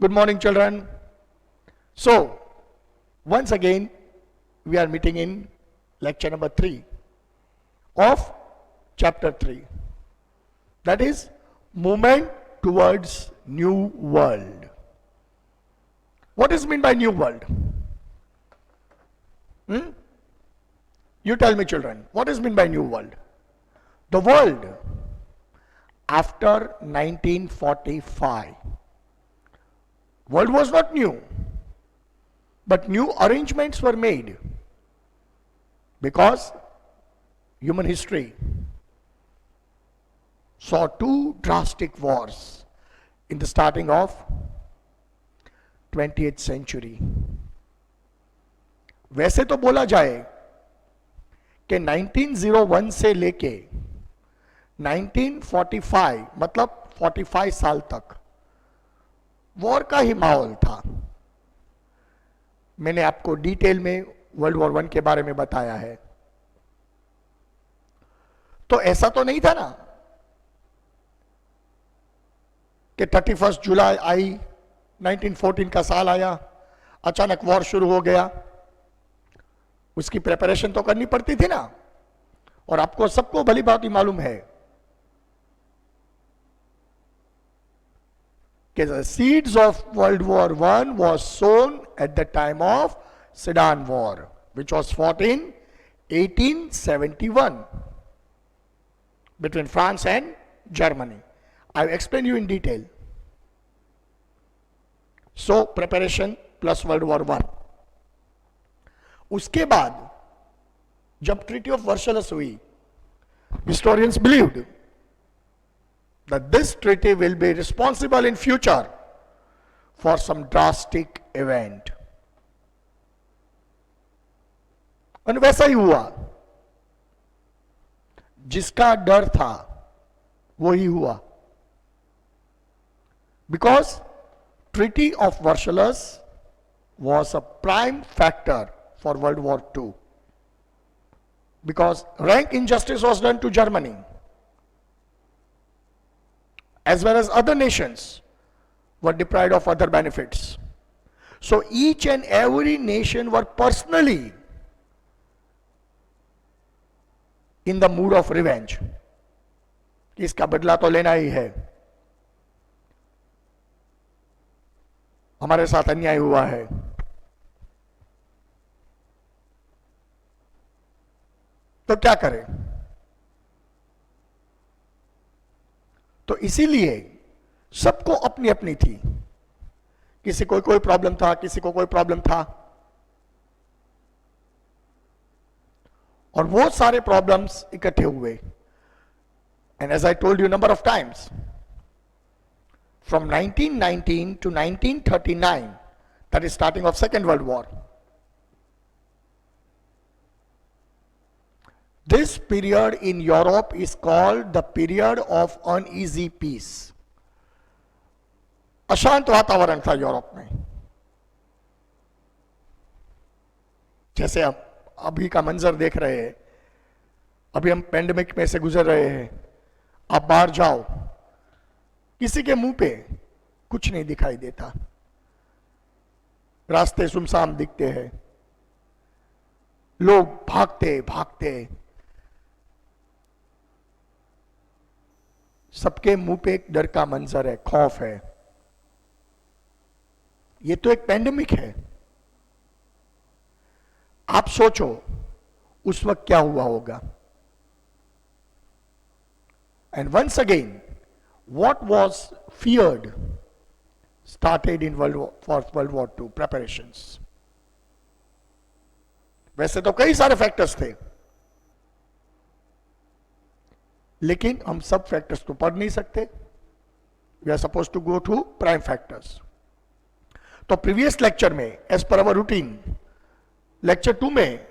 Good morning, children. So, once again, we are meeting in lecture number 3 of chapter 3. That is, movement towards new world. What is meant by new world? You tell me, children, what is meant by new world? The world after 1945. World was not new, but new arrangements were made because human history saw two drastic wars in the starting of 20th century. वैसे तो बोला जाए कि 1901 से लेके 1945 मतलब 45 साल तक वॉर का ही माहौल था. मैंने आपको डिटेल में वर्ल्ड वॉर 1 के बारे में बताया है. तो ऐसा तो नहीं था ना कि 31 जुलाई आई, 1914 का साल आया, अचानक वॉर शुरू हो गया. उसकी प्रिपरेशन तो करनी पड़ती थी ना. और आपको सबको भली बात ही मालूम है कि the seeds of World War I was sown at the time of Sedan War, which was fought in 1871 between France and Germany. I will explain you in detail. So, preparation plus World War I. उसके बाद जब treaty of वर्सलस हुई, historians believed that this treaty will be responsible in future for some drastic event. और वैसा ही हुआ. जिसका डर था वो ही हुआ. Because Treaty of Versailles was a prime factor for World War II. Because rank injustice was done to Germany, as well as other nations were deprived of other benefits. So each and every nation were personally in the mood of revenge. इसका बदला तो लेना ही है. हमारे साथ अन्याय हुआ है. तो क्या करें? तो इसीलिए सबको अपनी अपनी थी. किसी को कोई प्रॉब्लम था, किसी को कोई प्रॉब्लम था. और वो सारे प्रॉब्लम्स इकट्ठे हुए. And as I told you number of times, from 1919 to 1939, that is starting of Second World War, this period in Europe is called the period of uneasy peace. अशांत वातावरण था यूरोप में. जैसे आप अभी का मंजर देख रहे हैं. अभी हम पेंडेमिक में से गुजर रहे हैं. आप बाहर जाओ, किसी के मुंह पे कुछ नहीं दिखाई देता. रास्ते सुनसान दिखते हैं. लोग भागते भागते, सबके मुंह पे एक डर का मंजर है, खौफ है. ये तो एक पैंडेमिक है. आप सोचो उस वक्त क्या हुआ होगा. And once again what was feared started in World War II preparations. वैसे तो कई सारे फैक्टर्स थे, लेकिन हम सब फैक्टर्स तो पढ़ नहीं सकते. We are suppose to go to prime factors. तो प्रीवियस लेक्चर में as per our routine, lecture 2 में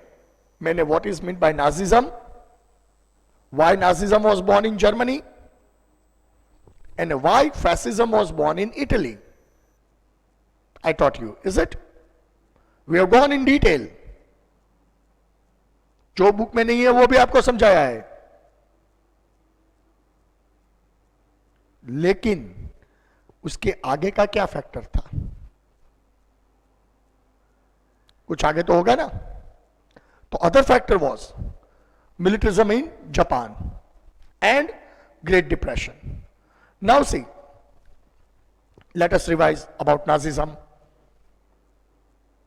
मैंने what is mean by Nazism, why Nazism was born in Germany, and why fascism was born in Italy. I taught you, is it? We have gone in detail. जो book में नहीं है वो भी आपको समझाया है. लेकिन उसके आगे का क्या फैक्टर था? कुछ आगे तो होगा ना. तो other factor was militarism in Japan and Great Depression. Now see, let us revise about Nazism.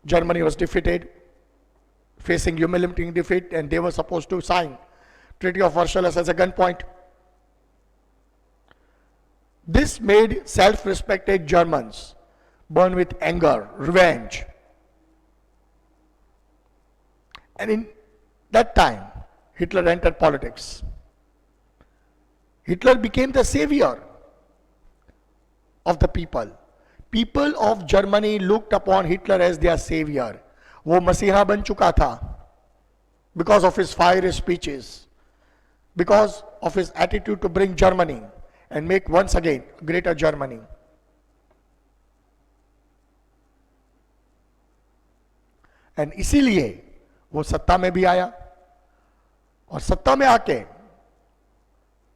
Germany was defeated, facing humiliating defeat, and they were supposed to sign Treaty of Versailles as a gunpoint. This made self-respected Germans burn with anger, revenge. And in that time, Hitler entered politics. Hitler became the savior of the people. People of Germany looked upon Hitler as their savior. वो मसीहा बन चुका था because of his fiery speeches, because of his attitude to bring Germany and make once again greater Germany. And इसीलिए वो सत्ता में भी आया, और सत्ता में आके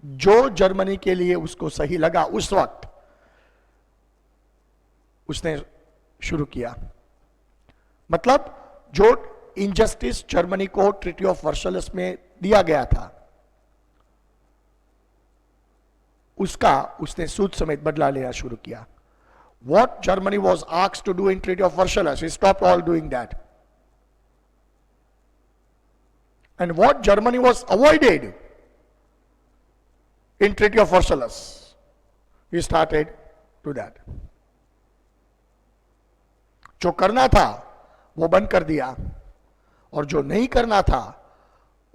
जो जर्मनी के लिए उसको सही लगा उस वक्त उसने शुरू किया. मतलब जो इनजस्टिस जर्मनी को ट्रीटी ऑफ वर्सल्स में दिया गया था उसका उसने सूद समेत बदला लेना शुरू किया. What Germany was asked to do in Treaty of Versailles, he stopped all doing that. And what Germany was avoided in Treaty of Versailles, he started to that. जो करना था वो बंद कर दिया, और जो नहीं करना था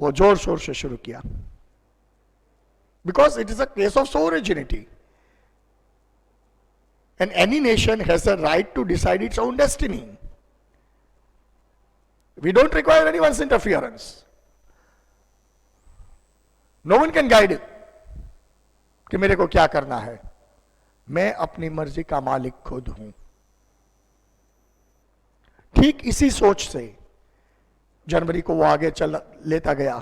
वो जोर शोर से शुरू किया. Because it is a case of sovereignty, and any nation has a right to decide its own destiny. We don't require anyone's interference. No one can guide it कि मेरे को क्या करना है. मैं अपनी मर्जी का मालिक खुद हूं. ठीक इसी सोच से जनवरी को वो आगे चल लेता गया.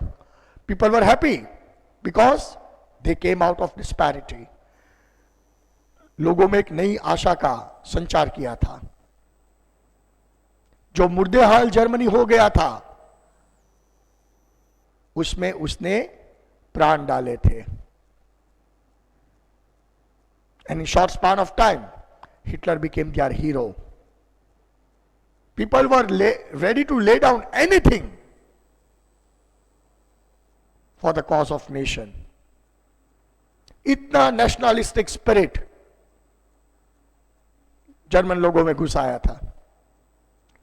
People were happy because they came out of disparity. लोगों में एक नई आशा का संचार किया था. जो मुर्दे हाल जर्मनी हो गया था उसमें उसने प्राण डाले थे. And in short span of time, Hitler became their hero. People were ready to lay down anything for the cause of nation. इतना नेशनलिस्टिक स्पिरिट जर्मन लोगों में घुस आया था.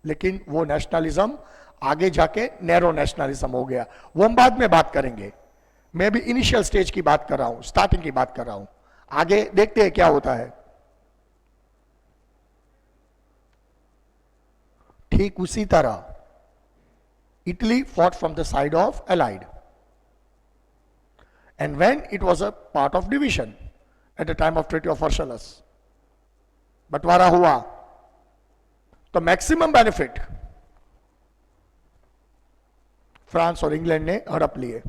लेकिन वो नेशनलिज्म आगे जाके नैरो नेशनलिज्म हो गया. वो हम बाद में बात करेंगे. मैं भी इनिशियल स्टेज की बात कर रहा हूं, स्टार्टिंग की बात कर रहा हूं. आगे देखते हैं क्या होता है. ठीक उसी तरह Italy fought from the side of allied, and when it was a part of division at the time of treaty of Versailles, बंटवारा हुआ तो मैक्सिमम बेनिफिट फ्रांस और इंग्लैंड ने हड़प लिए.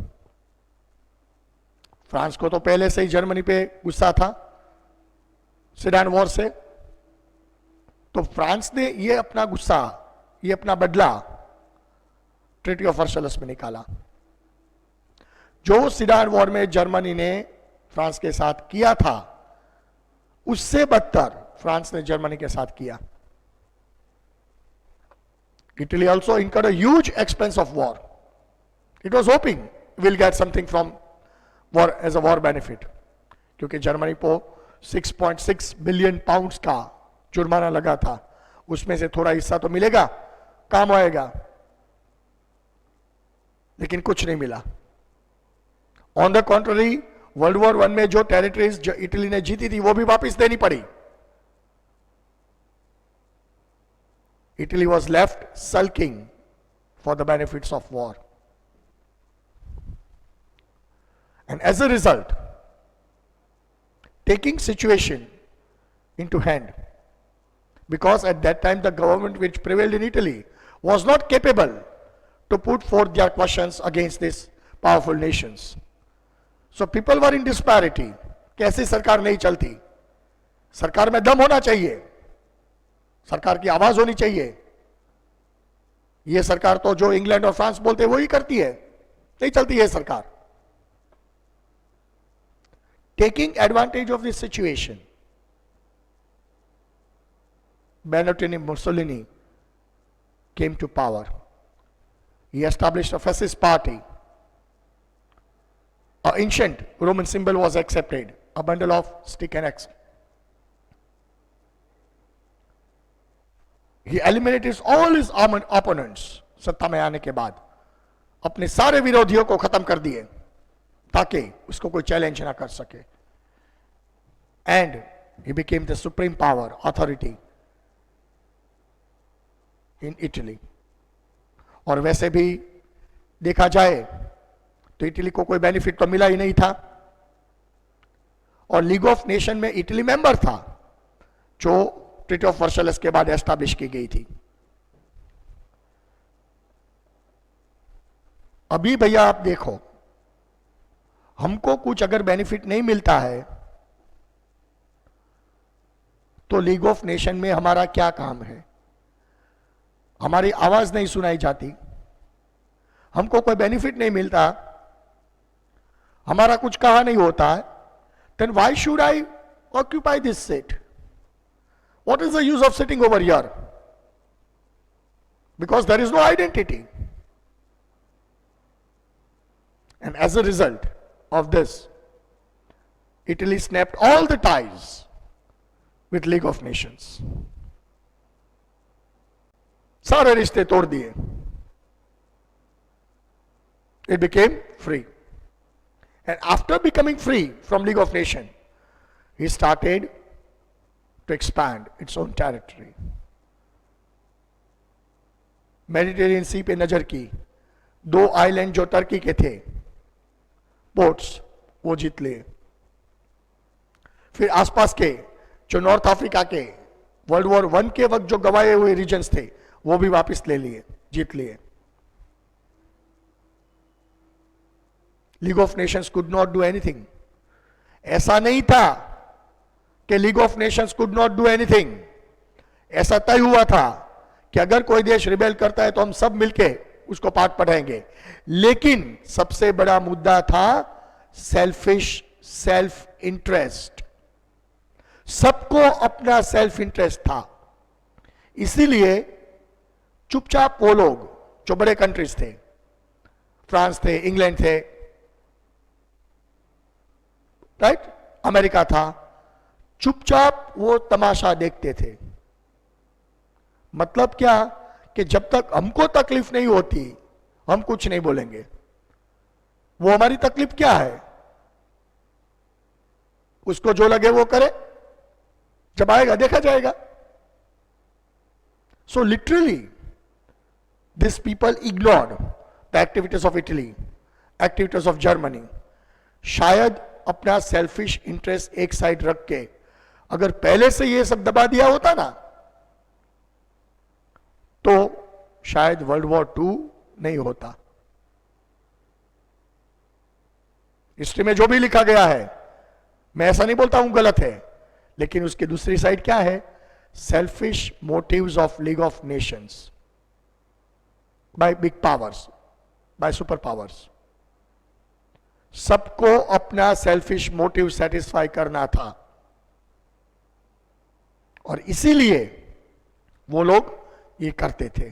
फ्रांस को तो पहले से ही जर्मनी पे गुस्सा था सीडान वॉर से, तो फ्रांस ने ये अपना गुस्सा, ये अपना बदला ट्रीटी ऑफ वर्सल्स में निकाला. जो सीडान वॉर में जर्मनी ने फ्रांस के साथ किया था उससे बदतर फ्रांस ने जर्मनी के साथ किया. Italy also incurred a huge expense of war. It was hoping we'll get something from war as a war benefit, क्योंकि जर्मनी को 6.6 बिलियन पाउंड्स का जुर्माना लगा था. उसमें से थोड़ा हिस्सा तो मिलेगा, काम आएगा, लेकिन कुछ नहीं मिला. On the contrary world war 1 में जो टेरिटरीज जो इटली ने जीती थी वो भी वापस देनी पड़ी. Italy was left sulking for the benefits of war. And as a result, taking situation into hand, because at that time the government which prevailed in Italy was not capable to put forth their questions against these powerful nations. So people were in disparity. कैसे सरकार नहीं चलती? सरकार में दम होना चाहिए, सरकार की आवाज होनी चाहिए. ये सरकार तो जो इंग्लैंड और फ्रांस बोलते हैं वही करती है, नहीं चलती है सरकार. Taking advantage of this situation, Benvenuto Mussolini came to power. He established a fascist party. An ancient Roman symbol was accepted, a bundle of stick and axe. He eliminated all his opponents. सत्ता में आने के बाद अपने सारे विरोधियों को खत्म कर दिए ताकि उसको कोई चैलेंज ना कर सके. And he became the supreme power, authority in Italy. और वैसे भी देखा जाए तो इटली को कोई बेनिफिट तो मिला ही नहीं था. और लीग ऑफ नेशन में इटली मेंबर था, जो ट्रीटी ऑफ वर्सलस के बाद एस्टैब्लिश की गई थी. अभी भैया आप देखो, हमको कुछ अगर बेनिफिट नहीं मिलता है तो लीग ऑफ नेशन में हमारा क्या काम है? हमारी आवाज नहीं सुनाई जाती, हमको कोई बेनिफिट नहीं मिलता, हमारा कुछ कहा नहीं होता, then why should I occupy this seat? What is the use of sitting over here? Because there is no identity. And as a result of this, Italy snapped all the ties with League of Nations. सारे रिश्ते तोड़ दिए. It became free. And after becoming free from League of Nations, he started to expand its own territory. Mediterranean sea पे नजर की, 2 island जो Turkey के थे, पोर्ट्स, वो जीत लिए. फिर आसपास के जो नॉर्थ अफ्रीका के वर्ल्ड वॉर 1 के वक्त जो गवाए हुए रीजन्स थे, वो भी वापस ले लिए, जीत लिए. League of Nations could not do anything. ऐसा नहीं था कि league of Nations could not do anything. ऐसा तय हुआ था कि अगर कोई देश रिबेल करता है तो हम सब मिलके उसको पाठ पढ़ाएंगे. लेकिन सबसे बड़ा मुद्दा था सेल्फिश, सेल्फ इंटरेस्ट. सबको अपना सेल्फ इंटरेस्ट था. इसीलिए चुपचाप वो लोग जो बड़े कंट्रीज थे, फ्रांस थे, इंग्लैंड थे, राइट, अमेरिका था, चुपचाप वो तमाशा देखते थे. मतलब क्या कि जब तक हमको तकलीफ नहीं होती हम कुछ नहीं बोलेंगे. वो हमारी तकलीफ क्या है, उसको जो लगे वो करे, जब आएगा देखा जाएगा. So literally this people ignored the activities of Italy, activities of Germany. शायद अपना सेल्फिश इंटरेस्ट एक साइड रख के अगर पहले से ये सब दबा दिया होता ना, तो शायद वर्ल्ड वॉर 2 नहीं होता. हिस्ट्री में जो भी लिखा गया है, मैं ऐसा नहीं बोलता हूं गलत है, लेकिन उसकी दूसरी साइड क्या है? Selfish motives of League of Nations by big powers, by super powers. सबको अपना सेल्फिश मोटिव सेटिस्फाई करना था और इसीलिए वो लोग ये करते थे.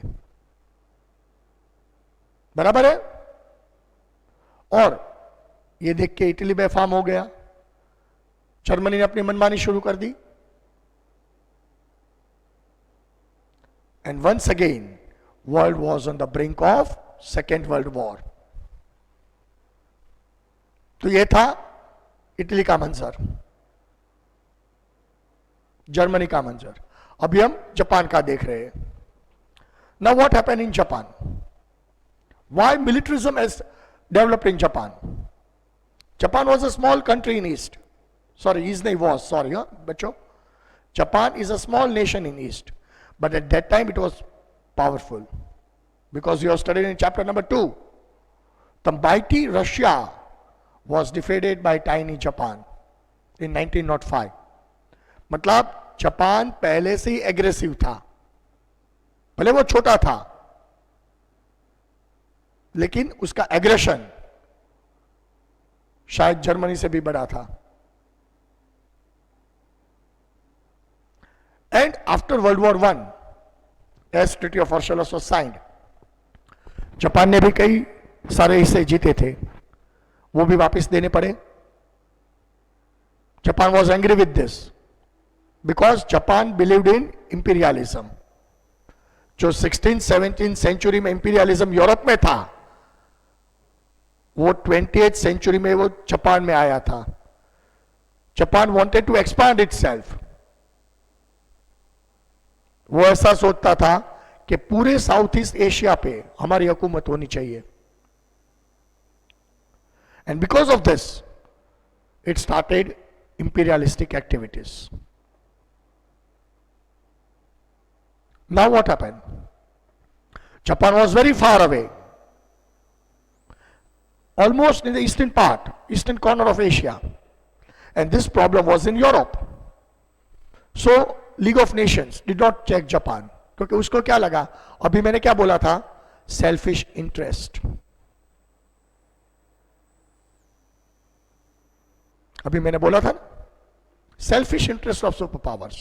बराबर है. और ये देख के इटली बेफाम हो गया, जर्मनी ने अपनी मनमानी शुरू कर दी. And once again world was on the brink of second world war. तो यह था इटली का मंजर, जर्मनी का मंजर. अभी हम जापान का देख रहे हैं. Now what happened in Japan? Why militarism has developed in Japan? Japan was a small country in east. Sorry, East nahi was, sorry, huh, bachcho. Japan is a small nation in East, but at that time it was powerful. Because you have studied in chapter number 2, the mighty Russia was defeated by tiny Japan in 1905. मतलब Japan पहले से ही aggressive था, भले वो छोटा था, लेकिन उसका एग्रेशन शायद जर्मनी से भी बड़ा था. And after world war one, as treaty of Versailles was signed, Japan ने भी कई सारे हिस्से जीते थे, वो भी वापस देने पड़े. Japan was angry with this because Japan believed in imperialism. जो 16th-17th सेंचुरी में इंपीरियलिज्म यूरोप में था, वो 20th सेंचुरी में वो जापान में आया था. Japan wanted to expand itself. वो ऐसा सोचता था कि पूरे साउथ ईस्ट एशिया पे हमारी हुकूमत होनी चाहिए. And because of this it started imperialistic activities. Now what happened? Japan was very far away, almost in the eastern part, eastern corner of Asia, and this problem was in Europe. So League of Nations did not check Japan, क्योंकि उसको क्या लगा, अभी मैंने क्या बोला था, selfish interest. अभी मैंने बोला था ना, selfish interest of super powers.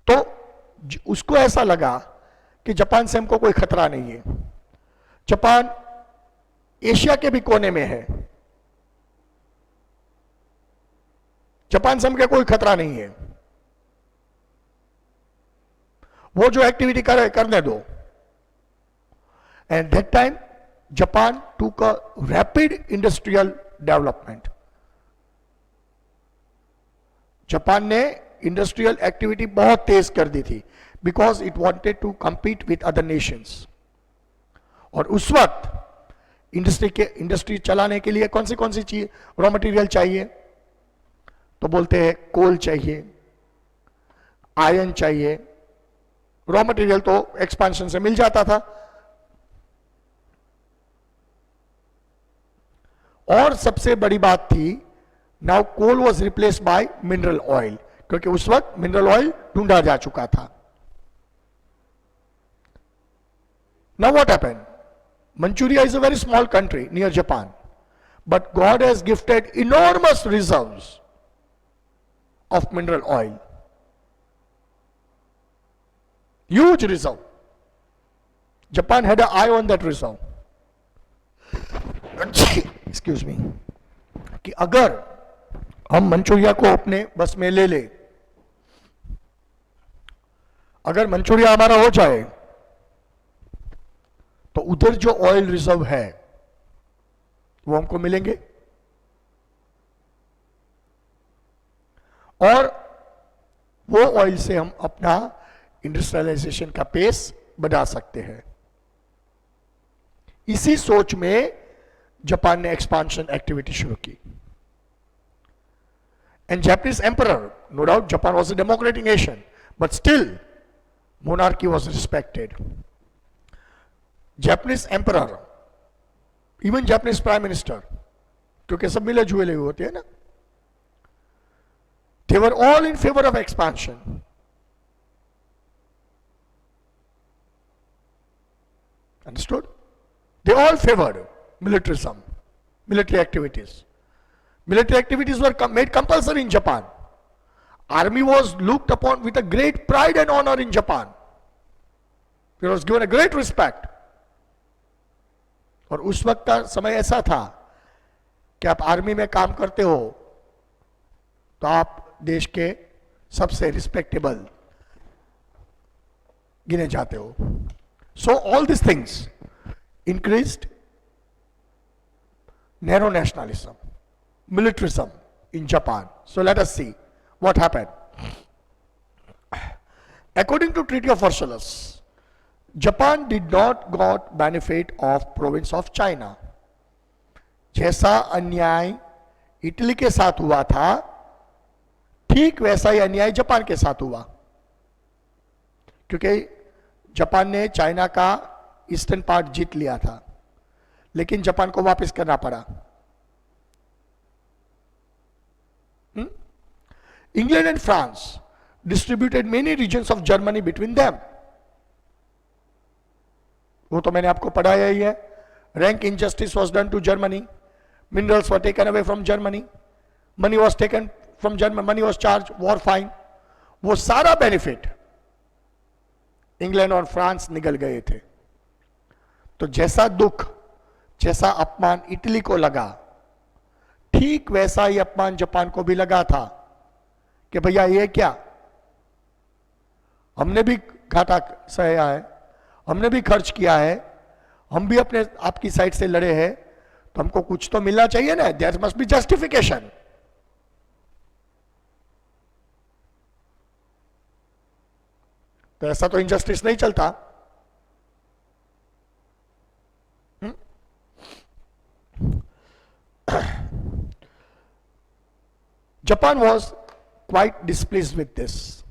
तो उसको ऐसा लगा कि जापान से हमको कोई खतरा नहीं है. जापान एशिया के भी कोने में है, जापान से हमको कोई खतरा नहीं है, वो जो एक्टिविटी करे करने दो. And that time Japan took a rapid industrial development. Japan ने इंडस्ट्रियल एक्टिविटी बहुत तेज कर दी थी because it wanted to compete with other nations. और उस वक्त इंडस्ट्री चलाने के लिए कौन सी चीज रॉ मटेरियल चाहिए, तो बोलते हैं कोल चाहिए, आयरन चाहिए. रॉ मटेरियल तो एक्सपांशन से मिल जाता था. और सबसे बड़ी बात थी, now coal was replace by mineral oil, क्योंकि उस वक्त मिनरल ऑयल ढूंढा जा चुका था. Now what happened? Manchuria is a very small country near Japan, but God has gifted enormous reserves of mineral oil, huge reserve. Japan had an eye on that reserve. Excuse me. कि अगर हम Manchuria को अपने बस में ले ले, अगर मंचूरिया हमारा हो जाए, तो उधर जो ऑयल रिजर्व है वो हमको मिलेंगे और वो ऑयल से हम अपना इंडस्ट्रियलाइजेशन का पेस बढ़ा सकते हैं. इसी सोच में जापान ने एक्सपांशन एक्टिविटी शुरू की. And Japanese emperor, no doubt Japan was a democratic nation, but still monarchy was respected. Japanese emperor, even Japanese prime minister, क्योंकि सब मिले जुले होते हैं ना, they were all in favor of expansion. Understood? They all favored militarism, military activities. Military activities were made compulsory in Japan. Army was looked upon with a great pride and honor in Japan. It was given a great respect. और उस वक्त का समय ऐसा था कि आप army में काम करते हो तो आप देश के सबसे रिस्पेक्टेबल गिने जाते हो. So all these things increased narrow nationalism, militarism in Japan. So let us see what happened. According to Treaty of Versailles, Japan did not got benefit of province of China. जैसा अन्याय Italy के साथ हुआ था, ठीक वैसा ही अन्याय Japan के साथ हुआ, क्योंकि जापान ने चाइना का ईस्टर्न पार्ट जीत लिया था, लेकिन जापान को वापस करना पड़ा. England and France distributed many regions of Germany between them. वो तो मैंने आपको पढ़ाया ही है. Rank injustice was done to Germany, minerals were taken away from Germany, money was taken from Germany, money was charge, war fine. वो सारा benefit England और फ्रांस निगल गए थे. तो जैसा दुख, जैसा अपमान इटली को लगा, ठीक वैसा ही अपमान जापान को भी लगा था कि भैया ये क्या, हमने भी घाटा सहा है, हमने भी खर्च किया है, हम भी अपने आपकी साइड से लड़े हैं, तो हमको कुछ तो मिलना चाहिए ना. There must be justification. तो ऐसा तो इनजस्टिस नहीं चलता. Japan was quite displeased with this.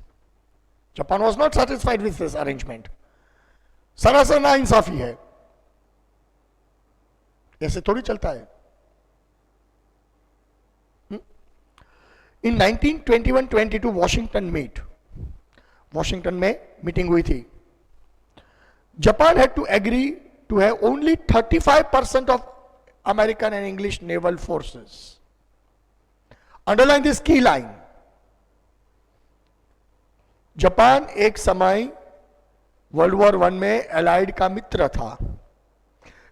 Japan was not satisfied with this arrangement. सरासर नाइंसाफी है, ऐसे थोड़ी चलता है. In 1921-22 वॉशिंगटन में मीटिंग हुई थी. Japan had to agree to have only 35% of American and English naval forces. Underline this key line. Japan एक समय वर्ल्ड वॉर 1 में एलाइड का मित्र था,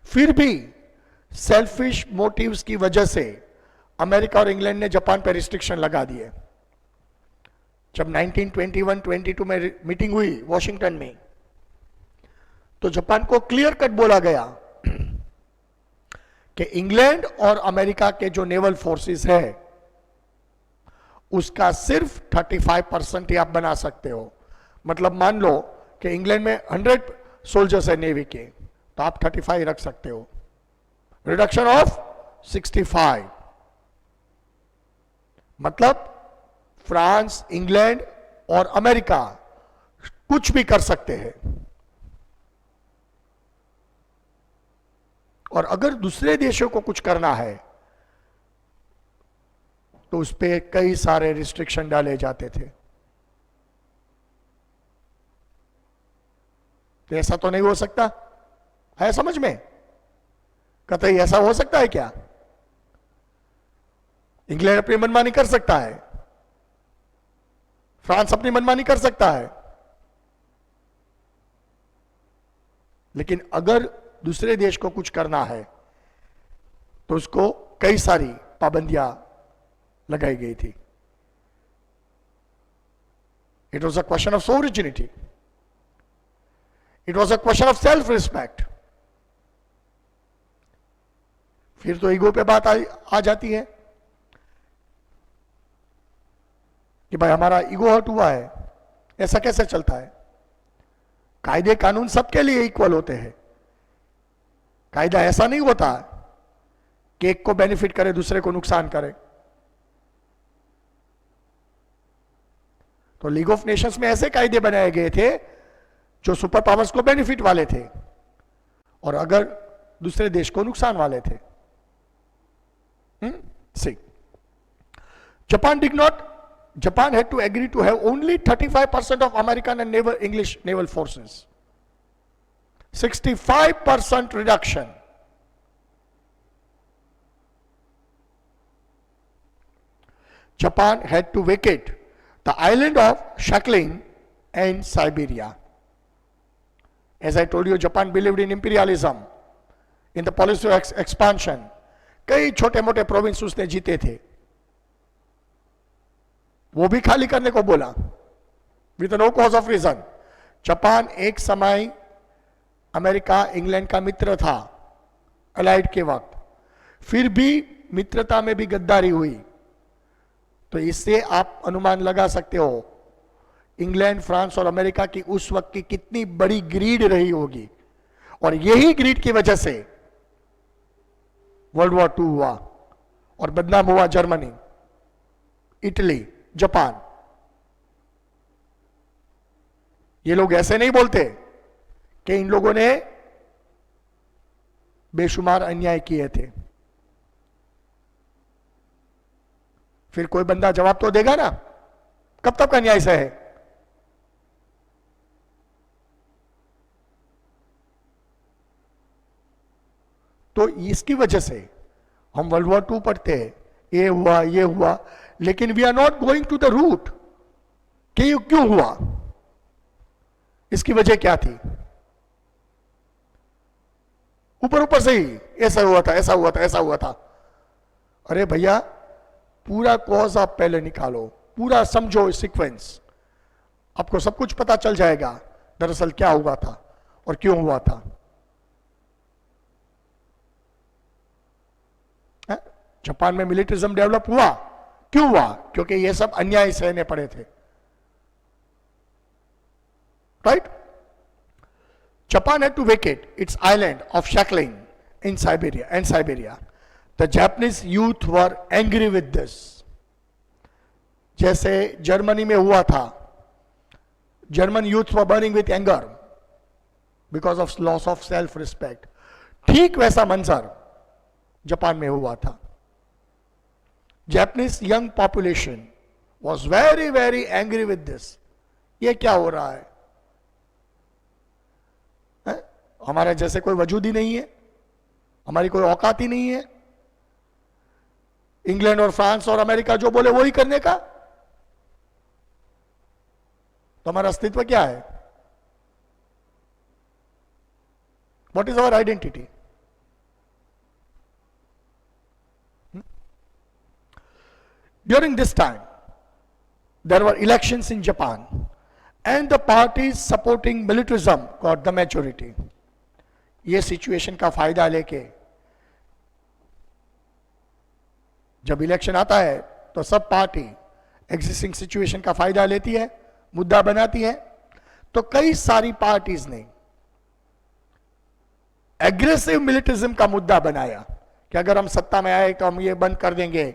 फिर भी सेल्फिश मोटिव्स की वजह से अमेरिका और इंग्लैंड ने जापान पर रिस्ट्रिक्शन लगा दिए. जब 1921-22 में मीटिंग हुई वॉशिंगटन में, तो जापान को क्लियर कट बोला गया कि इंग्लैंड और अमेरिका के जो नेवल फोर्सेस है उसका सिर्फ 35% ही आप बना सकते हो. मतलब मान लो कि इंग्लैंड में 100 सोल्जर्स है नेवी के, तो आप 35 रख सकते हो. Reduction of 65. मतलब फ्रांस, इंग्लैंड और अमेरिका कुछ भी कर सकते हैं. और अगर दूसरे देशों को कुछ करना है तो उस पर कई सारे रिस्ट्रिक्शन डाले जाते थे. तो ऐसा तो नहीं हो सकता है, समझ में? कतई ऐसा हो सकता है क्या? इंग्लैंड अपनी मनमानी कर सकता है, फ्रांस अपनी मनमानी कर सकता है, लेकिन अगर दूसरे देश को कुछ करना है तो उसको कई सारी पाबंदियां लगाई गई थी. It was a question of sovereignty, it was a question of self respect. फिर तो ईगो पे बात आ जाती है कि भाई हमारा ईगो हर्ट हुआ है. ऐसा कैसे चलता है? कायदे कानून सबके लिए इक्वल होते हैं. कायदा ऐसा नहीं होता कि एक को बेनिफिट करे दूसरे को नुकसान करे. तो लीग ऑफ नेशंस में ऐसे कायदे बनाए गए थे जो सुपर पावर्स को बेनिफिट वाले थे और अगर दूसरे देश को नुकसान वाले थे. See, Japan had to agree to have only 35% of American and English naval forces. 65% reduction. Japan had to vacate the island of Sakhalin and Siberia. As I told you, Japan believed in imperialism, in the policy of expansion. कई छोटे मोटे province उसने जीते थे, वो भी खाली करने को बोला with no cause of reason. Japan एक समय अमेरिका, इंग्लैंड का मित्र था अलाइड के वक्त, फिर भी मित्रता में भी गद्दारी हुई. तो इससे आप अनुमान लगा सकते हो इंग्लैंड, फ्रांस और अमेरिका की उस वक्त की कितनी बड़ी ग्रीड रही होगी. और यही ग्रीड की वजह से वर्ल्ड वॉर 2 हुआ और बदनाम हुआ जर्मनी, इटली, जापान. ये लोग ऐसे नहीं बोलते कि इन लोगों ने बेशुमार अन्याय किए थे. फिर कोई बंदा जवाब तो देगा ना, कब तक अन्याय सहे? तो इसकी वजह से हम वर्ल्ड वॉर 2 पढ़ते हैं, ये हुआ, लेकिन we are not going to the root कि ये क्यों हुआ, इसकी वजह क्या थी। ऊपर ऊपर से ही ऐसा हुआ था, ऐसा हुआ था, ऐसा हुआ था। अरे भैया, पूरा कॉज आप पहले निकालो, पूरा समझो सीक्वेंस, आपको सब कुछ पता चल जाएगा दरअसल क्या हुआ था और क्यों हुआ था। जापान में मिलिटरिज्म डेवलप हुआ, क्यों हुआ? क्योंकि ये सब अन्याय सहने पड़े थे, right? Japan had to vacate its island of Sakhalin in Siberia. The Japanese youth were angry with this. जैसे जर्मनी में हुआ था, German youth were burning with anger because of loss of self-respect. ठीक वैसा मंजर जापान में हुआ था. Japanese young population was very, very angry with this. ये क्या हो रहा है? हमारे जैसे कोई वजूद ही नहीं है, हमारी कोई औकात ही नहीं है, इंग्लैंड और फ्रांस और अमेरिका जो बोले वही करने का, तो हमारा अस्तित्व क्या है? What is our identity? During this time there were elections in Japan and the parties supporting militarism got the majority. ये सिचुएशन का फायदा लेके जब इलेक्शन आता है तो सब पार्टी एग्जिस्टिंग सिचुएशन का फायदा लेती है, मुद्दा बनाती है। तो कई सारी पार्टीज ने एग्रेसिव मिलिटरिज्म का मुद्दा बनाया कि अगर हम सत्ता में आए तो हम ये बंद कर देंगे,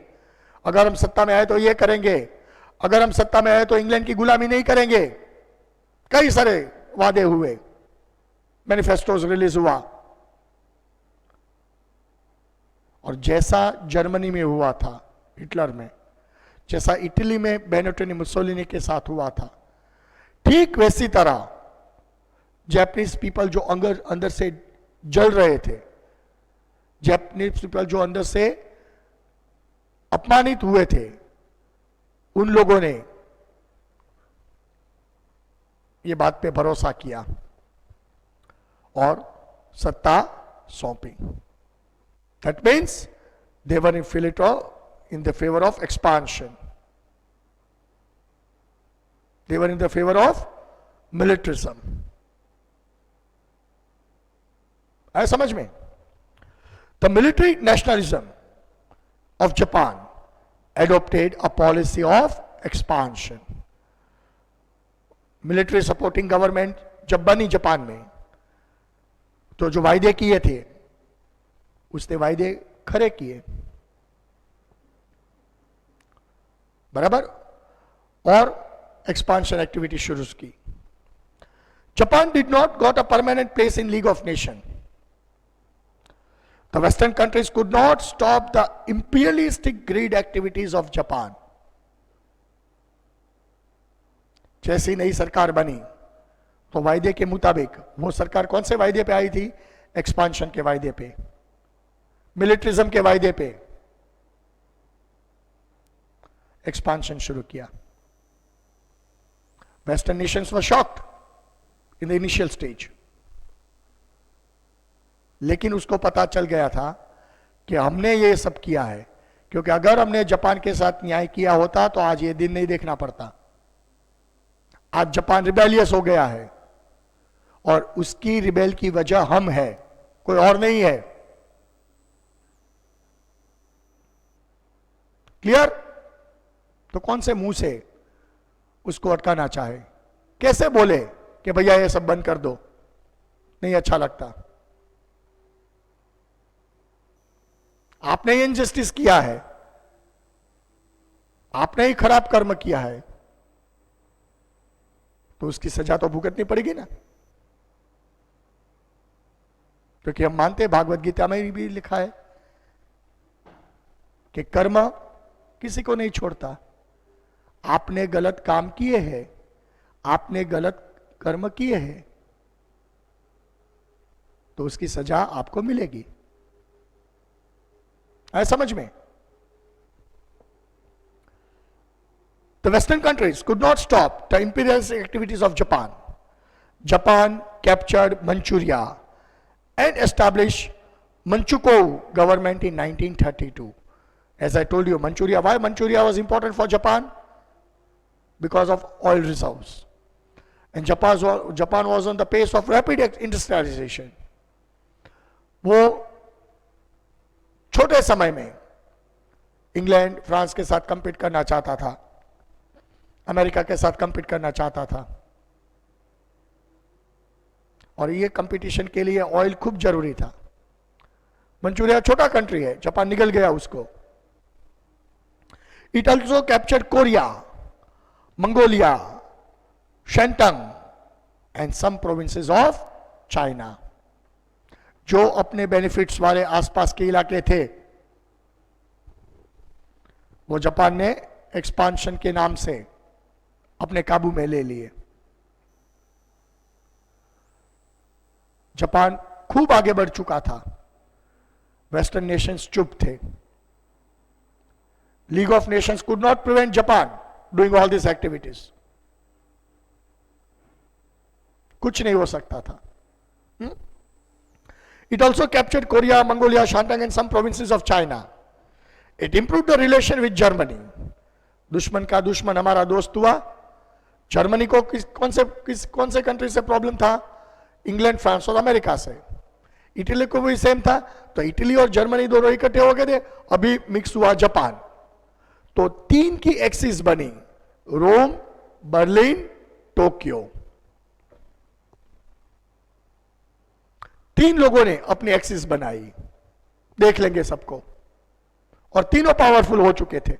अगर हम सत्ता में आए तो ये करेंगे, अगर हम सत्ता में आए तो इंग्लैंड की गुलामी नहीं करेंगे। कई सारे वादे हुए, मैनिफेस्टोज रिलीज हुआ। और जैसा जर्मनी में हुआ था हिटलर में, जैसा इटली में बेनिटो मुसोलिनी के साथ हुआ था, ठीक वैसी तरह जापानीज पीपल जो अंदर से जल रहे थे, जापानीज पीपल जो अंदर से अपमानित हुए थे, उन लोगों ने ये बात पे भरोसा किया और सत्ता सौंपी। That means they were in the favour of expansion, they were in the favour of militarism. आया समझ में? The military nationalism of Japan adopted a policy of expansion. Military supporting government जब बनी जापान में, तो जो वायदे किए थे उसने वायदे खरे किए, बराबर, और एक्सपांशन एक्टिविटी शुरू की। Japan did not got a permanent place in League of Nation. The western countries could not stop the imperialistic greed activities of Japan. जैसी नई सरकार बनी तो वायदे के मुताबिक, वो सरकार कौन से वायदे पे आई थी? एक्सपांशन के वायदे पे, मिलिटरिज्म के वायदे पे एक्सपांशन शुरू किया। Western Nations were shocked in the initial stage, लेकिन उसको पता चल गया था कि हमने ये सब किया है क्योंकि अगर हमने जापान के साथ न्याय किया होता तो आज ये दिन नहीं देखना पड़ता। आज जापान रिबेलियस हो गया है और उसकी रिबेल की वजह हम है, कोई और नहीं है। क्लियर? तो कौन से मुंह से उसको अटकाना चाहे? कैसे बोले कि भैया ये सब बंद कर दो, नहीं अच्छा लगता। आपने इनजस्टिस किया है, आपने ही खराब कर्म किया है, तो उसकी सजा तो भुगतनी पड़ेगी ना। क्योंकि हम मानते हैं, भागवत गीता में भी लिखा है कि कर्म किसी को नहीं छोड़ता। आपने गलत काम किए हैं, आपने गलत कर्म किए हैं, तो उसकी सजा आपको मिलेगी। है समझ में? The Western countries could not stop the imperialist activities of Japan. Japan captured Manchuria and established Manchukuo government in 1932. As I told you, Manchuria, why Manchuria was important for Japan? Because of oil reserves. And Japan was on the pace of rapid industrialization. वो छोटे समय में England France के साथ compete करना चाहता था, America के साथ कंपीट करना चाहता था, और ये कंपटीशन के लिए ऑयल खूब जरूरी था. मंचूरिया छोटा कंट्री है, जापान निकल गया उसको. It also captured Korea, Mongolia, Shantung and some provinces of China. जो अपने बेनिफिट्स वाले आसपास के इलाके थे वो जापान ने एक्सपांशन के नाम से अपने काबू में ले लिए. जापान खूब आगे बढ़ चुका था, वेस्टर्न नेशंस चुप थे. League of Nations could not prevent Japan doing all this activities. कुछ नहीं हो सकता था. It also captured Korea, Mongolia, Shandong and some provinces of China. It improved the relation with Germany. दुश्मन का दुश्मन हमारा दोस्त हुआ. जर्मनी को कौन से कंट्री से प्रॉब्लम था? इंग्लैंड, फ्रांस और अमेरिका से. इटली को भी सेम था, तो इटली और जर्मनी दोनों इकट्ठे हो गए थे. अभी मिक्स हुआ जापान. तो 3 की एक्सिस बनी, रोम, बर्लिन, टोक्यो. 3 लोगों ने अपनी एक्सिस बनाई. देख लेंगे सबको. और तीनों पावरफुल हो चुके थे.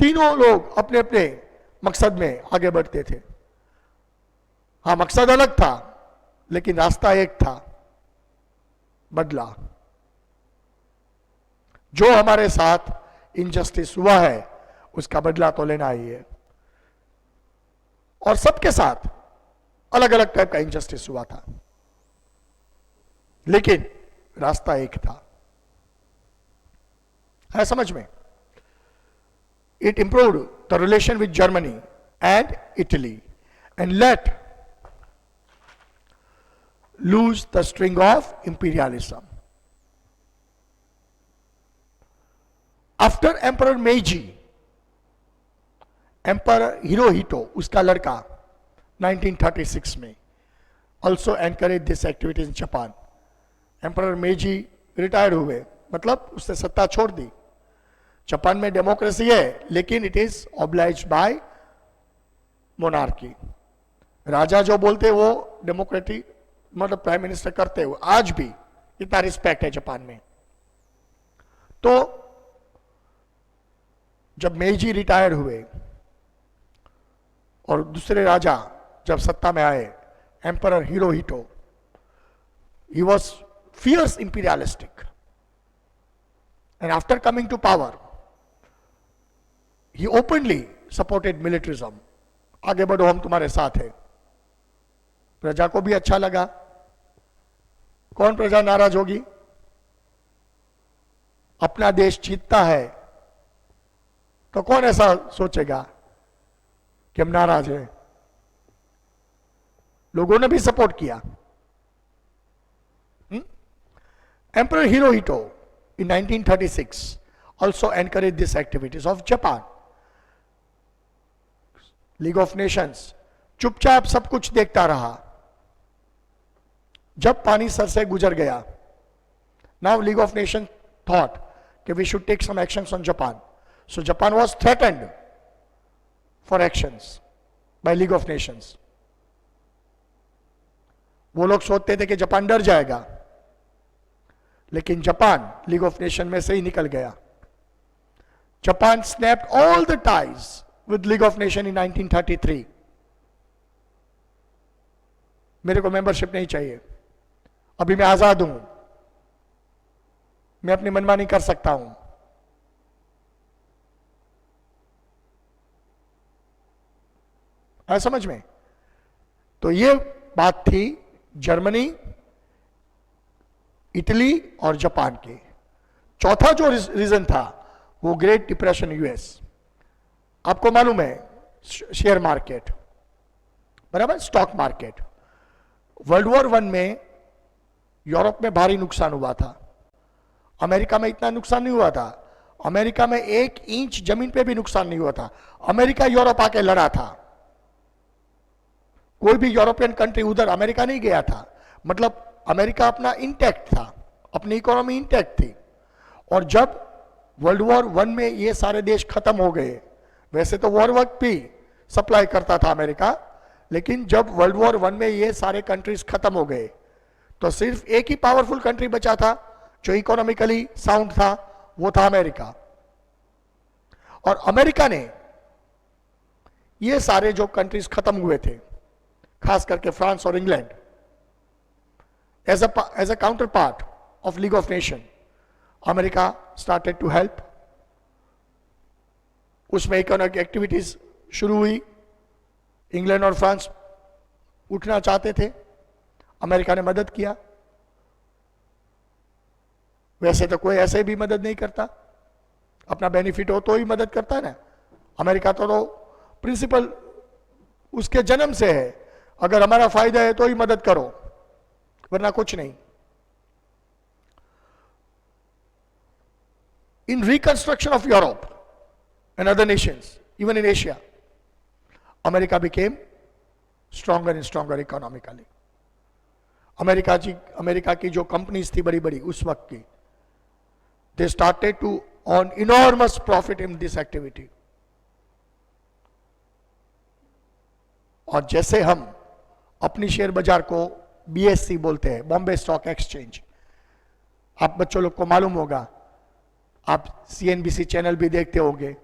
तीनों लोग अपने अपने मकसद में आगे बढ़ते थे. हां, मकसद अलग था लेकिन रास्ता एक था, बदला. जो हमारे साथ इनजस्टिस हुआ है उसका बदला तो लेना ही है. और सबके साथ अलग अलग टाइप का इनजस्टिस हुआ था, लेकिन रास्ता एक था. है समझ में? It improved the relation with Germany and Italy and let lose the string of imperialism. After emperor मेजी, एम्परर हिरोहितो, उसका लड़का 1936 में also encourage this activities in Japan. Emperor मेजी रिटायर्ड हुए, मतलब उसने सत्ता छोड़ दी. जापान में डेमोक्रेसी है लेकिन it is obliged by monarchy. राजा जो बोलते वो डेमोक्रेटिक, मतलब प्राइम मिनिस्टर करते हुए आज भी इतना रिस्पेक्ट है जापान में. तो जब मेजी रिटायर्ड हुए और दूसरे राजा जब सत्ता में आए, emperor Hirohito, he was fierce imperialistic, and after coming to power he openly supported militarism. आगे बढ़ो, हम तुम्हारे साथ हैं. प्रजा को भी अच्छा लगा. कौन प्रजा नाराज होगी? अपना देश जीतता है तो कौन ऐसा सोचेगा कि हम नाराज हैं? लोगों ने भी सपोर्ट किया. Emperor Hirohito in 1936 also encouraged these activities of Japan. League of Nations चुपचाप सब कुछ देखता रहा. जब पानी सर से गुजर गया, now League of Nations thought that we should take some actions on Japan. So Japan was threatened for actions by League of Nations. वो लोग सोचते थे कि जापान डर जाएगा, लेकिन जापान लीग ऑफ नेशन में से ही निकल गया. Japan snapped all the ties with league of nation in 1933. मेरे को मेंबरशिप नहीं चाहिए, अभी मैं आजाद हूं, मैं अपनी मनमानी कर सकता हूं. है समझ में? तो ये बात थी जर्मनी, इटली और जापान के. चौथा जो रीजन था वो ग्रेट डिप्रेशन यूएस। आपको मालूम है शेयर मार्केट, बराबर, stock market. World war one में यूरोप में भारी नुकसान हुआ था, अमेरिका में इतना नुकसान नहीं हुआ था। अमेरिका में 1 इंच जमीन पे भी नुकसान नहीं हुआ था। अमेरिका यूरोप आके लड़ा था, कोई भी यूरोपियन कंट्री उधर अमेरिका नहीं गया था। मतलब अमेरिका अपना इंटैक्ट था, अपनी इकोनॉमी इंटैक्ट थी। और जब वर्ल्ड वॉर वन में ये सारे देश खत्म हो गए, वैसे तो वॉर वक्त भी सप्लाई करता था अमेरिका, लेकिन जब वर्ल्ड वॉर वन में ये सारे कंट्रीज खत्म हो गए तो सिर्फ एक ही पावरफुल कंट्री बचा था जो इकोनॉमिकली साउंड था, वो था अमेरिका। और अमेरिका ने ये सारे जो कंट्रीज खत्म हुए थे, खास करके फ्रांस और England, as a counterpart of League of Nation, America started to help. उसमें इकोनॉमिक एक्टिविटीज शुरू हुई। इंग्लैंड और फ्रांस उठना चाहते थे, अमेरिका ने मदद किया। वैसे तो कोई ऐसे भी मदद नहीं करता, अपना बेनिफिट हो तो ही मदद करता है ना। अमेरिका तो प्रिंसिपल उसके जन्म से है, अगर हमारा फायदा है तो ही मदद करो, वरना कुछ नहीं। In reconstruction of Europe and other nations, even in Asia, America became stronger and stronger economically. America की जो कंपनीज थी बड़ी बड़ी उस वक्त की, they started to earn enormous profit in this activity. और जैसे हम अपनी शेयर बाजार को बीएससी बोलते हैं, बॉम्बे स्टॉक एक्सचेंज, आप बच्चों लोग को मालूम होगा, आप सीएनबीसी चैनल भी देखते होंगे।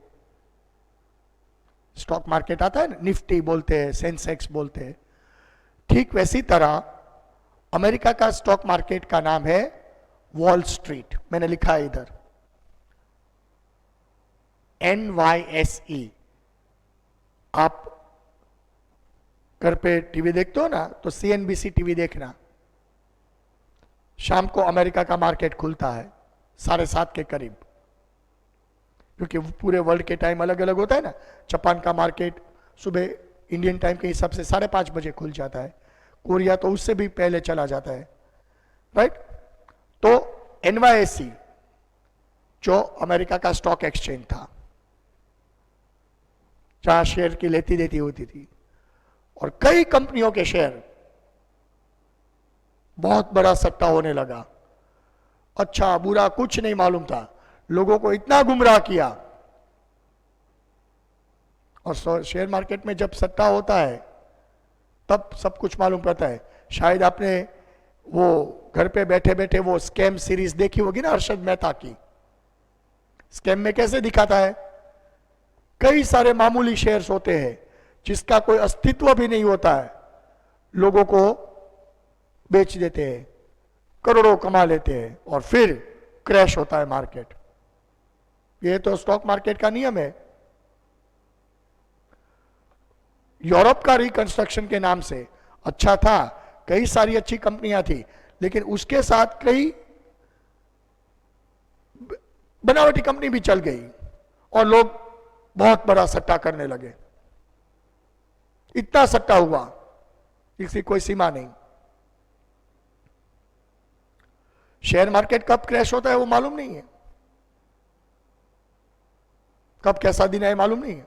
स्टॉक मार्केट आता है ना, निफ्टी बोलते हैं, सेंसेक्स बोलते हैं। ठीक वैसी तरह अमेरिका का स्टॉक मार्केट का नाम है वॉल स्ट्रीट। मैंने लिखा है इधर NYSE। आप घर पे टीवी देखते हो ना, तो सीएनबीसी टीवी देखना। शाम को अमेरिका का मार्केट खुलता है 7:30 के करीब, क्योंकि पूरे वर्ल्ड के टाइम अलग अलग होता है ना। जापान का मार्केट सुबह इंडियन टाइम के हिसाब से 5:30 बजे खुल जाता है, कोरिया तो उससे भी पहले चला जाता है, राइट। तो NYSE जो अमेरिका का स्टॉक एक्सचेंज था, जहां शेयर की लेती देती होती थी, और कई कंपनियों के शेयर, बहुत बड़ा सट्टा होने लगा। अच्छा बुरा कुछ नहीं मालूम था, लोगों को इतना गुमराह किया। और शेयर मार्केट में जब सट्टा होता है तब सब कुछ मालूम पड़ता है। शायद आपने वो घर पे बैठे बैठे वो स्कैम सीरीज देखी होगी ना, अर्शद मेहता की। स्कैम में कैसे दिखाता है, कई सारे मामूली शेयर्स होते हैं जिसका कोई अस्तित्व भी नहीं होता है, लोगों को बेच देते हैं, करोड़ों कमा लेते हैं, और फिर क्रैश होता है मार्केट। ये तो स्टॉक मार्केट का नियम है। यूरोप का रिकंस्ट्रक्शन के नाम से अच्छा था, कई सारी अच्छी कंपनियां थी, लेकिन उसके साथ कई बनावटी कंपनी भी चल गई और लोग बहुत बड़ा सट्टा करने लगे। इतना सट्टा हुआ, इसकी कोई सीमा नहीं। शेयर मार्केट कब क्रैश होता है वो मालूम नहीं है, कब कैसा दिन है मालूम नहीं है।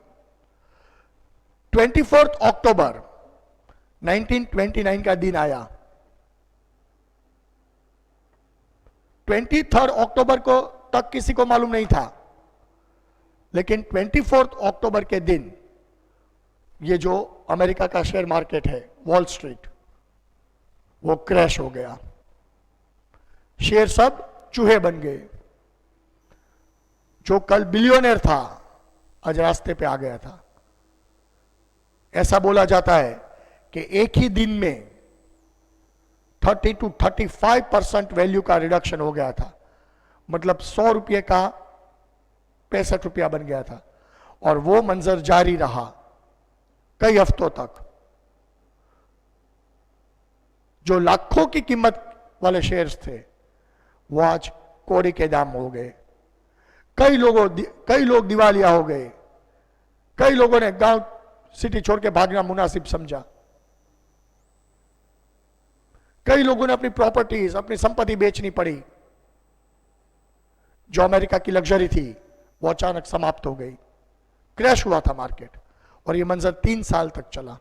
24 अक्टूबर 1929 का दिन आया। 23 अक्टूबर को तक किसी को मालूम नहीं था, लेकिन 24 अक्टूबर के दिन ये जो अमेरिका का शेयर मार्केट है वॉल स्ट्रीट, वो क्रैश हो गया। शेयर सब चूहे बन गए। जो कल बिलियनर था आज रास्ते पे आ गया था। ऐसा बोला जाता है कि एक ही दिन में 30 to 35% वैल्यू का रिडक्शन हो गया था। मतलब 100 रुपये का 65 रुपया बन गया था, और वो मंजर जारी रहा कई हफ्तों तक। जो लाखों की कीमत वाले शेयर्स थे वो आज कोड़ी के दाम हो गए, कई लोग दिवालिया हो गए, कई लोगों ने गांव सिटी छोड़ के भागना मुनासिब समझा, कई लोगों ने अपनी प्रॉपर्टीज, अपनी संपत्ति बेचनी पड़ी। जो अमेरिका की लग्जरी थी वो अचानक समाप्त हो गई, क्रैश हुआ था मार्केट, और ये मंजर 3 साल तक चला।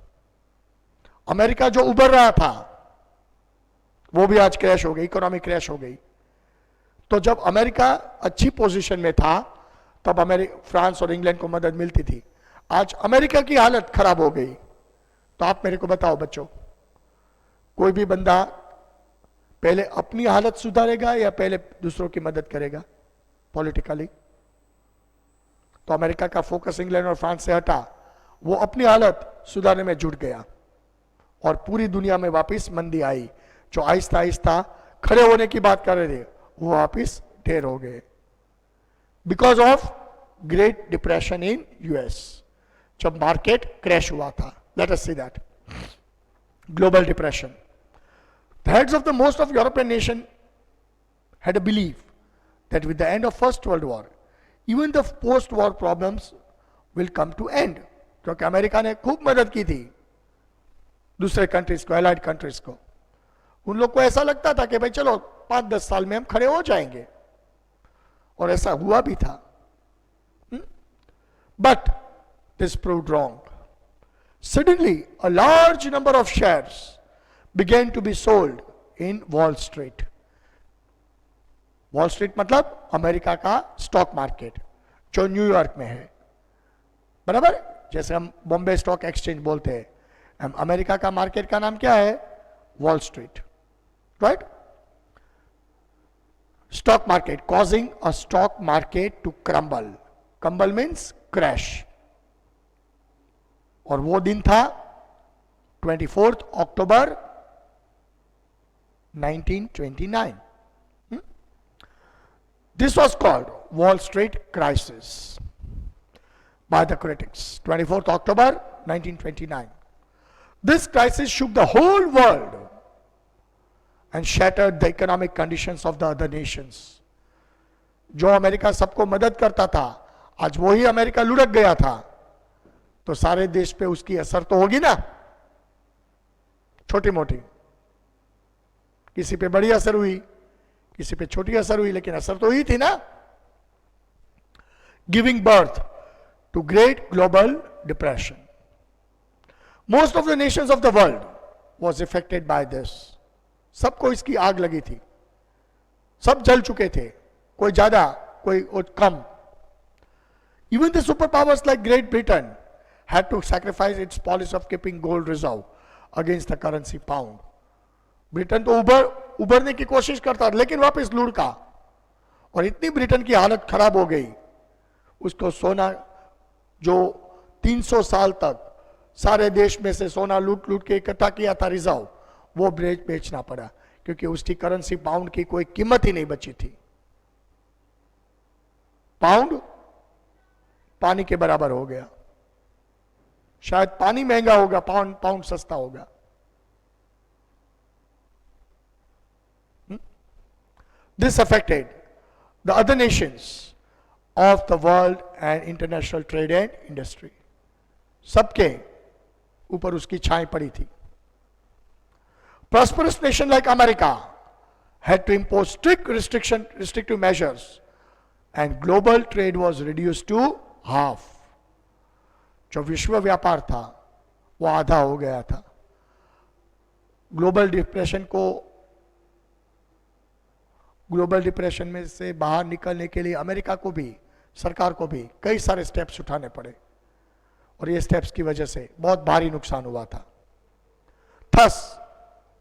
अमेरिका जो उभर रहा था वो भी आज क्रैश हो गई, इकोनॉमी क्रैश हो गई। तो जब अमेरिका अच्छी पोजीशन में था तब फ्रांस और इंग्लैंड को मदद मिलती थी। आज अमेरिका की हालत खराब हो गई, तो आप मेरे को बताओ बच्चों, कोई भी बंदा पहले अपनी हालत सुधारेगा या पहले दूसरों की मदद करेगा पॉलिटिकली? तो अमेरिका का फोकस इंग्लैंड और फ्रांस से हटा, वो अपनी हालत सुधारने में जुट गया और पूरी दुनिया में वापस मंदी आई। जो आहिस्ता आहिस्ता खड़े होने की बात कर रहे थे वो वापस ढेर हो गए, because of great depression in US, जब मार्केट क्रैश हुआ था। Let us see that global depression. The heads of the most of European nation had a belief that with the end of First World War, even the post-war problems will come to end. क्योंकि America ने खूब मदद की थी दूसरे countries को, allied countries को। उन लोग को ऐसा लगता था कि भाई चलो 5-10 साल में हम खड़े हो जाएंगे, और ऐसा हुआ भी था। But this proved wrong. Suddenly, a large number of shares began to be sold in Wall Street. Wall Street मतलब अमेरिका का स्टॉक मार्केट जो न्यूयॉर्क में है, बराबर? जैसे हम बॉम्बे स्टॉक एक्सचेंज बोलते हैं, अमेरिका का मार्केट का नाम क्या है? Wall street, right? Stock market causing a stock market to crumble. Crumble means crash. और वो दिन था 24 अक्टूबर 1929. This was called Wall Street Crisis by the critics. 24th October 1929. This crisis shook the whole world and shattered the economic conditions of the other nations. जो America सबको मदद करता था, आज वही अमेरिका लुढ़क गया था, तो सारे देश पे उसकी असर तो होगी ना, छोटी मोटी। किसी पे बड़ी असर हुई, किसी पे छोटी असर हुई, लेकिन असर तो हुई थी ना। Giving birth to great global depression. Most of the nations of the world was affected by this. सबको इसकी आग लगी थी, सब जल चुके थे, कोई ज्यादा कोई कम। Even the super powers like Great Britain had to sacrifice its policy of keeping gold reserve against the currency pound. Britain तो उभरने की कोशिश करता, लेकिन वापस लुढ़का, और इतनी ब्रिटेन की हालत खराब हो गई, उसको सोना जो 300 साल तक सारे देश में से सोना लूट लूट के इकट्ठा किया था रिजर्व, वो बेचना पड़ा, क्योंकि उसकी करेंसी पाउंड की कोई कीमत ही नहीं बची थी। पाउंड पानी के बराबर हो गया। शायद पानी महंगा होगा, पाउंड सस्ता होगा। This affected the other nations of the world and international trade and industry. सबके ऊपर उसकी छाई पड़ी थी। Prosperous nation like America had to impose restrictive measures, and global trade was reduced to half. जो विश्व व्यापार था वो आधा हो गया था। ग्लोबल डिप्रेशन में से बाहर निकलने के लिए अमेरिका को भी, सरकार को भी कई सारे स्टेप्स उठाने पड़े, और ये स्टेप्स की वजह से बहुत भारी नुकसान हुआ था। Thus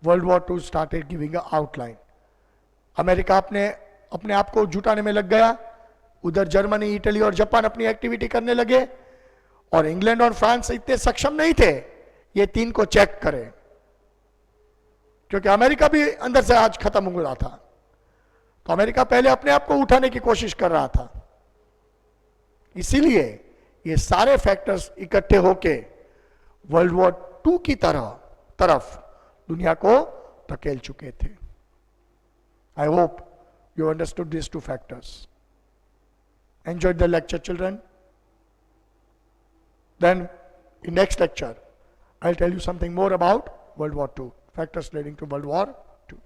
world war 2 started giving a outline. America अपने आप को जुटाने में लग गया, उधर जर्मनी, इटली और जापान अपनी एक्टिविटी करने लगे, और इंग्लैंड और फ्रांस इतने सक्षम नहीं थे ये 3 को चेक करें, क्योंकि अमेरिका भी अंदर से आज खत्म हो रहा था। तो अमेरिका पहले अपने आप को उठाने की कोशिश कर रहा था। इसीलिए ये सारे फैक्टर्स इकट्ठे होके वर्ल्ड वॉर 2 की तरफ दुनिया को धकेल चुके थे। I hope you understood these two factors. Enjoyed the lecture, children? Then in next lecture, I'll tell you something more about World War II, factors leading to World War II.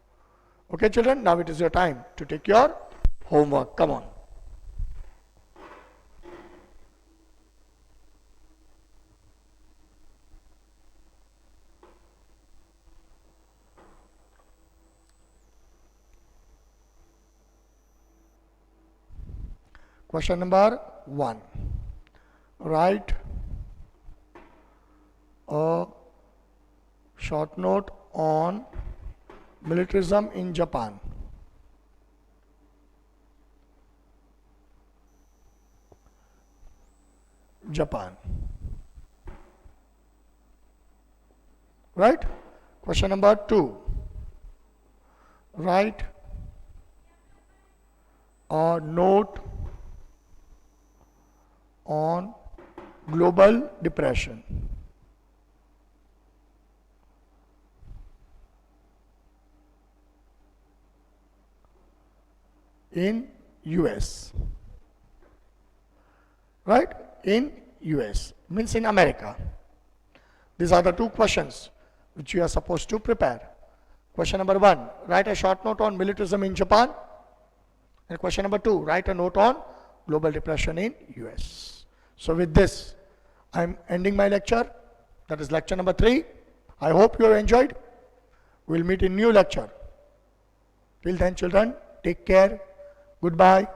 Okay, children, now it is your time to take your homework. Come on. Question number 1. Write a short note on militarism in Japan. Japan. Right? Question number 2. Write a note on global depression. In US. Right? In US. Means in America. These are the two questions which you are supposed to prepare. Question number 1, write a short note on militarism in Japan. And question number 2, write a note on global depression in US. So with this, I am ending my lecture. That is lecture number 3. I hope you have enjoyed. We'll meet in new lecture. Till then, children, take care. Goodbye.